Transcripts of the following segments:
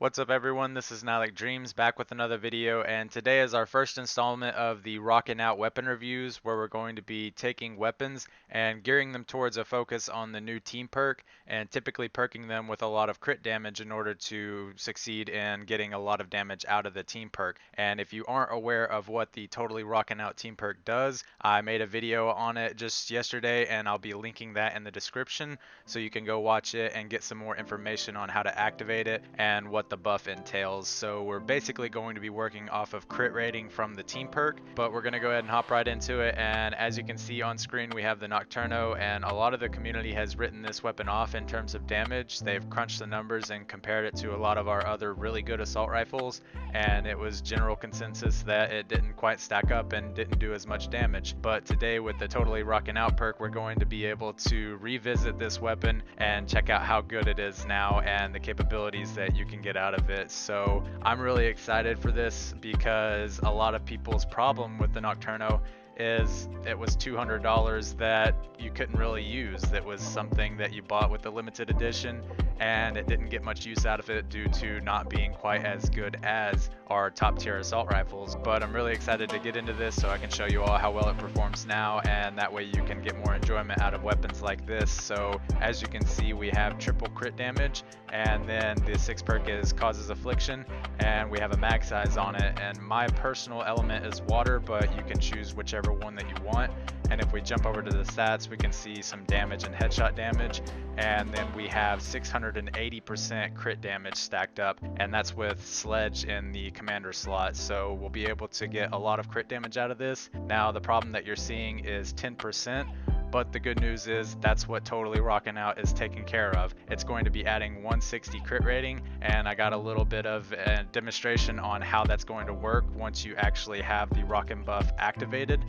What's up everyone, this is NyhlekDreams back with another video, and today is our first installment of the Rockin' Out weapon reviews, where we're going to be taking weapons and gearing them towards a focus on the new team perk and typically perking them with a lot of crit damage in order to succeed in getting a lot of damage out of the team perk. And if you aren't aware of what the Totally Rockin' Out team perk does, I made a video on it just yesterday and I'll be linking that in the description so you can go watch it and get some more information on how to activate it and what the buff entails. So we're basically going to be working off of crit rating from the team perk, but we're going to go ahead and hop right into it. And as you can see on screen, we have the Nocturno, and a lot of the community has written this weapon off in terms of damage. They've crunched the numbers and compared it to a lot of our other really good assault rifles, and it was general consensus that it didn't quite stack up and didn't do as much damage. But today with the Totally Rockin' Out perk, we're going to be able to revisit this weapon and check out how good it is now and the capabilities that you can get out of it. So I'm really excited for this because a lot of people's problem with the Nocturno is it was $200 that you couldn't really use. That was something that you bought with the limited edition and it didn't get much use out of it due to not being quite as good as our top tier assault rifles. But I'm really excited to get into this so I can show you all how well it performs now, and that way you can get more enjoyment out of weapons like this. So as you can see, we have triple crit damage, and then the 6 perk is causes affliction, and we have a mag size on it, and my personal element is water, but you can choose whichever one that you want. And if we jump over to the stats, we can see some damage and headshot damage, and then we have 680% crit damage stacked up, and that's with sledge in the commander slot. So we'll be able to get a lot of crit damage out of this. Now the problem that you're seeing is 10%. But the good news is that's what Totally Rockin' Out is taking care of. It's going to be adding 160 crit rating, and I got a little bit of a demonstration on how that's going to work. Once you actually have the Rockin' buff activated,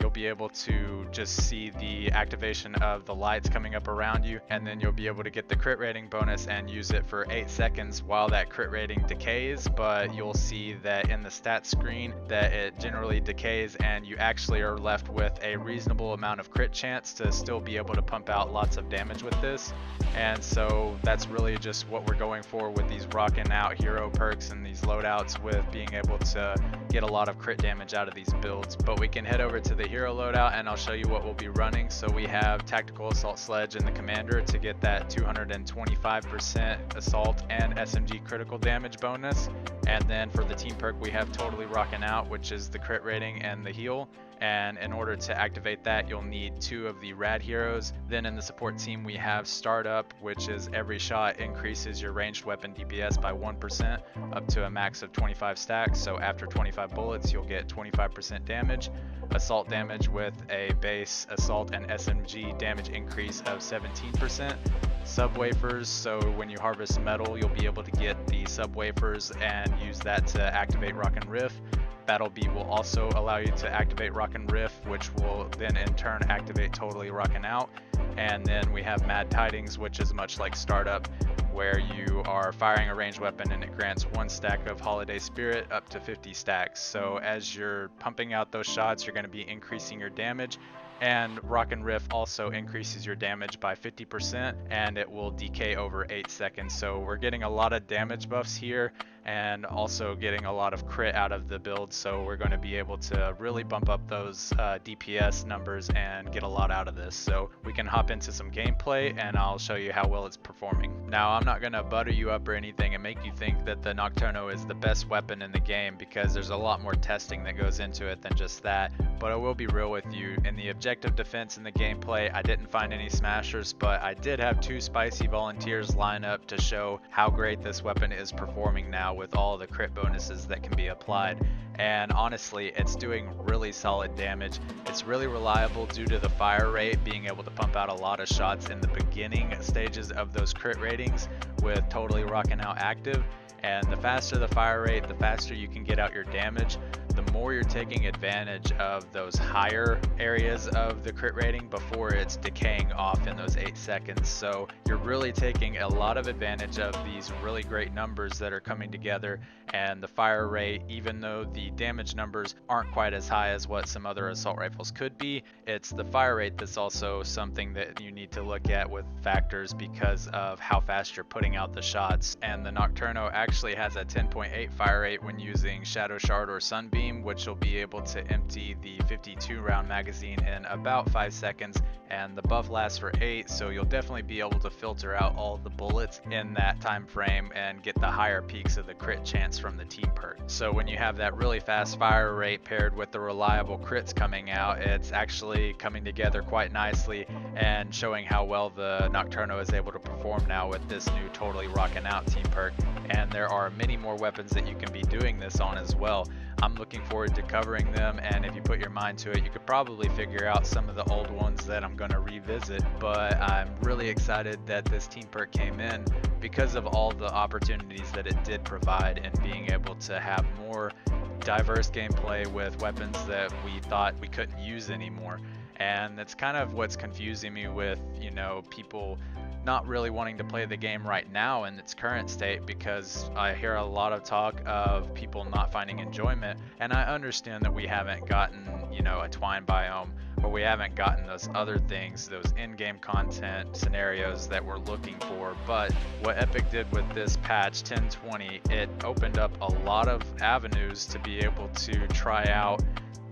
you'll be able to just see the activation of the lights coming up around you, and then you'll be able to get the crit rating bonus and use it for 8 seconds while that crit rating decays. But you'll see that in the stats screen that it generally decays, and you actually are left with a reasonable amount of crit chance to still be able to pump out lots of damage with this. And so that's really just what we're going for with these Rockin' Out hero perks and these loadouts, with being able to get a lot of crit damage out of these builds. But we can head over to the hero loadout and I'll show you what we'll be running. So we have tactical assault sledge in the commander to get that 225% assault and SMG critical damage bonus. And then for the team perk, we have Totally Rockin' Out, which is the crit rating and the heal. And in order to activate that, you'll need 2 of the rad heroes. Then in the support team, we have Startup, which is every shot increases your ranged weapon DPS by 1% up to a max of 25 stacks. So after 25 bullets, you'll get 25% damage. Assault damage with a base assault and SMG damage increase of 17%. Sub wafers, so when you harvest metal, you'll be able to get the sub wafers and use that to activate Rockin' Riff. Battle Beat will also allow you to activate Rockin' Riff, which will then in turn activate Totally Rockin' Out. And then we have Mad Tidings, which is much like Startup, where you are firing a ranged weapon and it grants 1 stack of Holiday Spirit up to 50 stacks. So as you're pumping out those shots, you're going to be increasing your damage. And Rockin' Riff also increases your damage by 50%, and it will decay over 8 seconds. So we're getting a lot of damage buffs here and also getting a lot of crit out of the build. So we're going to be able to really bump up those DPS numbers and get a lot out of this. So we can hop into some gameplay and I'll show you how well it's performing. Now I'm not going to butter you up or anything and make you think that the Nocturno is the best weapon in the game, because there's a lot more testing that goes into it than just that. But I will be real with you, in the objective defense in the gameplay, I didn't find any smashers, but I did have 2 spicy volunteers line up to show how great this weapon is performing now with all the crit bonuses that can be applied. And honestly, it's doing really solid damage. It's really reliable due to the fire rate, being able to pump out a lot of shots in the beginning stages of those crit ratings with Totally Rockin' Out active. And the faster the fire rate, the faster you can get out your damage. the more you're taking advantage of those higher areas of the crit rating before it's decaying off in those 8 seconds. So you're really taking a lot of advantage of these really great numbers that are coming together, and the fire rate, even though the damage numbers aren't quite as high as what some other assault rifles could be, it's the fire rate that's also something that you need to look at with factors because of how fast you're putting out the shots. And the Nocturno actually has a 10.8 fire rate when using Shadow Shard or Sunbeam, which will be able to empty the 52 round magazine in about 5 seconds, and the buff lasts for 8, so you'll definitely be able to filter out all the bullets in that time frame and get the higher peaks of the crit chance from the team perk. So when you have that really fast fire rate paired with the reliable crits coming out, it's actually coming together quite nicely and showing how well the Nocturno is able to perform now with this new Totally Rockin Out team perk. And there are many more weapons that you can be doing this on as well. I'm looking forward to covering them, and if you put your mind to it, you could probably figure out some of the old ones that I'm going to revisit. But I'm really excited that this team perk came in because of all the opportunities that it did provide, and being able to have more diverse gameplay with weapons that we thought we couldn't use anymore. And that's kind of what's confusing me with, you know, people not really wanting to play the game right now in its current state, because I hear a lot of talk of people not finding enjoyment, and I understand that we haven't gotten, you know, a twine biome, or we haven't gotten those other things, those in-game content scenarios that we're looking for. But what Epic did with this patch 1020, it opened up a lot of avenues to be able to try out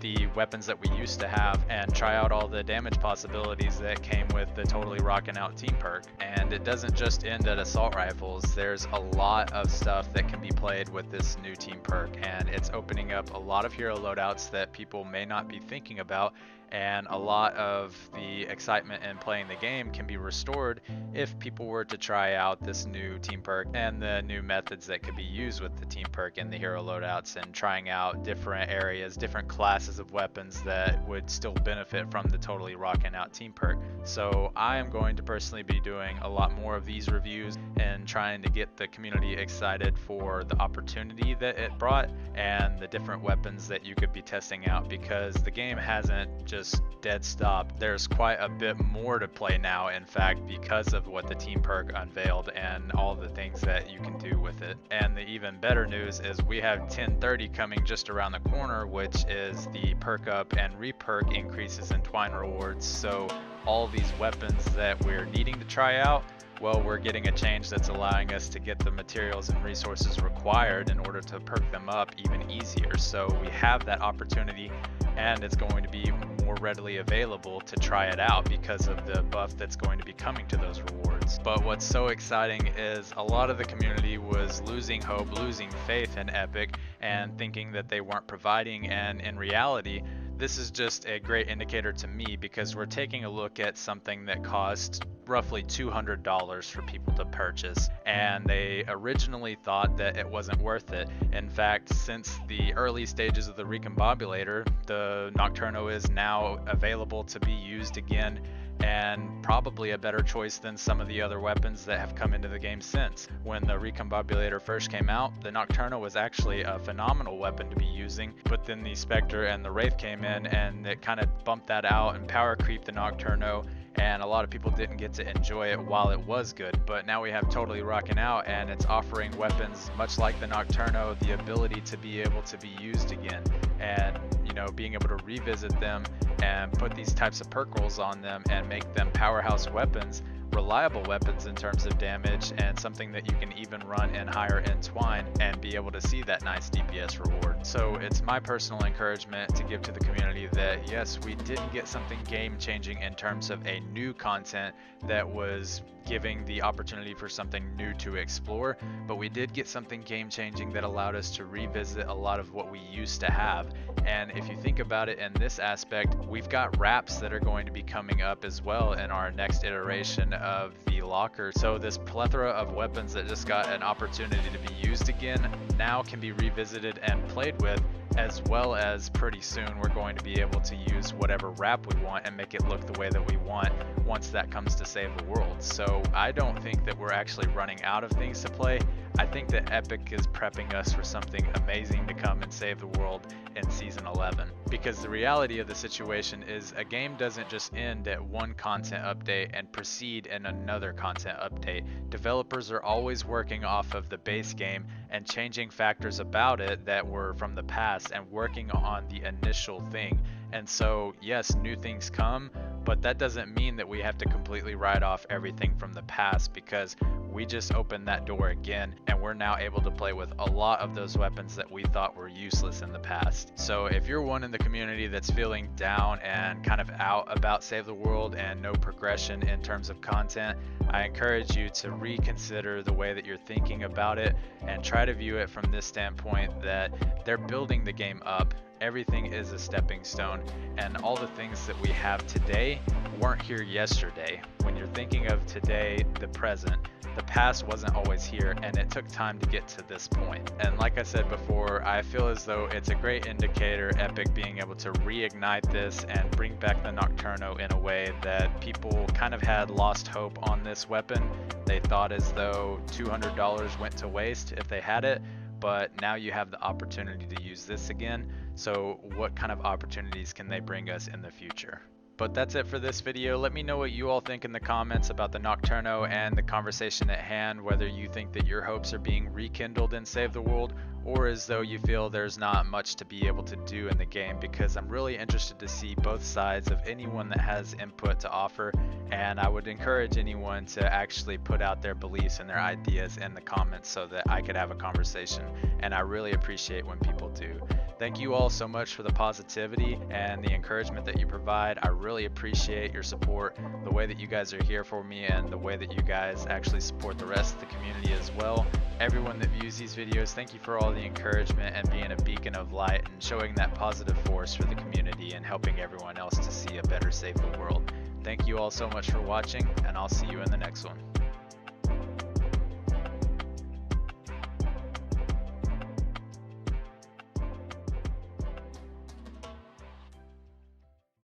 the weapons that we used to have and try out all the damage possibilities that came with the Totally Rockin Out team perk. And it doesn't just end at assault rifles. There's a lot of stuff that can be played with this new team perk, and it's opening up a lot of hero loadouts that people may not be thinking about, and a lot of the excitement in playing the game can be restored if people were to try out this new team perk and the new methods that could be used with the team perk and the hero loadouts, and trying out different areas, different classes of weapons that would still benefit from the Totally Rockin Out team perk. So I am going to personally be doing a lot more of these reviews and trying to get the community excited for the opportunity that it brought and the different weapons that you could be testing out, because the game hasn't just dead stopped. There's quite a bit more to play now, in fact, because of what the team perk unveiled and all the things that you can do with it. And the even better news is we have 1030 coming just around the corner, which is the perk up and re-perk increases in twine rewards. So all these weapons that we're needing to try out, well, we're getting a change that's allowing us to get the materials and resources required in order to perk them up even easier. So we have that opportunity, and it's going to be more readily available to try it out because of the buff that's going to be coming to those rewards. But what's so exciting is a lot of the community was losing hope, losing faith in Epic, and thinking that they weren't providing, and in reality, this is just a great indicator to me, because we're taking a look at something that cost roughly $200 for people to purchase, and they originally thought that it wasn't worth it. In fact, since the early stages of the Recombobulator, the Nocturno is now available to be used again, and probably a better choice than some of the other weapons that have come into the game since. When the Recombobulator first came out, the Nocturno was actually a phenomenal weapon to be using, but then the Spectre and the Wraith came in and it kind of bumped that out and power creeped the Nocturno, and a lot of people didn't get to enjoy it while it was good. But now we have Totally Rockin Out, and it's offering weapons much like the Nocturno the ability to be able to be used again, and you know, being able to revisit them and put these types of perk rolls on them and make them powerhouse weapons, reliable weapons in terms of damage, and something that you can even run in higher end twine and be able to see that nice DPS reward. So it's my personal encouragement to give to the community that yes, we didn't get something game changing in terms of a new content that was giving the opportunity for something new to explore, but we did get something game changing that allowed us to revisit a lot of what we used to have. And if you think about it in this aspect, we've got wraps that are going to be coming up as well in our next iteration of the locker. So this plethora of weapons that just got an opportunity to be used again now can be revisited and played with, as well as pretty soon we're going to be able to use whatever wrap we want and make it look the way that we want once that comes to save the world. So I don't think that we're actually running out of things to play. I think that Epic is prepping us for something amazing to come and save the world in Season 11. Because the reality of the situation is a game doesn't just end at one content update and proceed in another content update. Developers are always working off of the base game and changing factors about it that were from the past and working on the initial thing. And so, yes, new things come, but that doesn't mean that we have to completely write off everything from the past, because we just opened that door again and we're now able to play with a lot of those weapons that we thought were useless in the past. So if you're one in the community that's feeling down and kind of out about Save the World and no progression in terms of content, I encourage you to reconsider the way that you're thinking about it and try to view it from this standpoint that they're building the game up. Everything is a stepping stone, and all the things that we have today weren't here yesterday. When you're thinking of today, the present, the past wasn't always here, and it took time to get to this point. And like I said before, I feel as though it's a great indicator, Epic being able to reignite this and bring back the Nocturno in a way that people kind of had lost hope on this weapon. They thought as though $200 went to waste if they had it, but now you have the opportunity to use this again. So what kind of opportunities can they bring us in the future? But that's it for this video. Let me know what you all think in the comments about the Nocturno and the conversation at hand, whether you think that your hopes are being rekindled in Save the World, or as though you feel there's not much to be able to do in the game, because I'm really interested to see both sides of anyone that has input to offer, and I would encourage anyone to actually put out their beliefs and their ideas in the comments so that I could have a conversation, and I really appreciate when people do. Thank you all so much for the positivity and the encouragement that you provide. I really appreciate your support, the way that you guys are here for me, and the way that you guys actually support the rest of the community as well. Everyone that views these videos, thank you for all the encouragement and being a beacon of light and showing that positive force for the community and helping everyone else to see a better Save the World. Thank you all so much for watching, and I'll see you in the next one.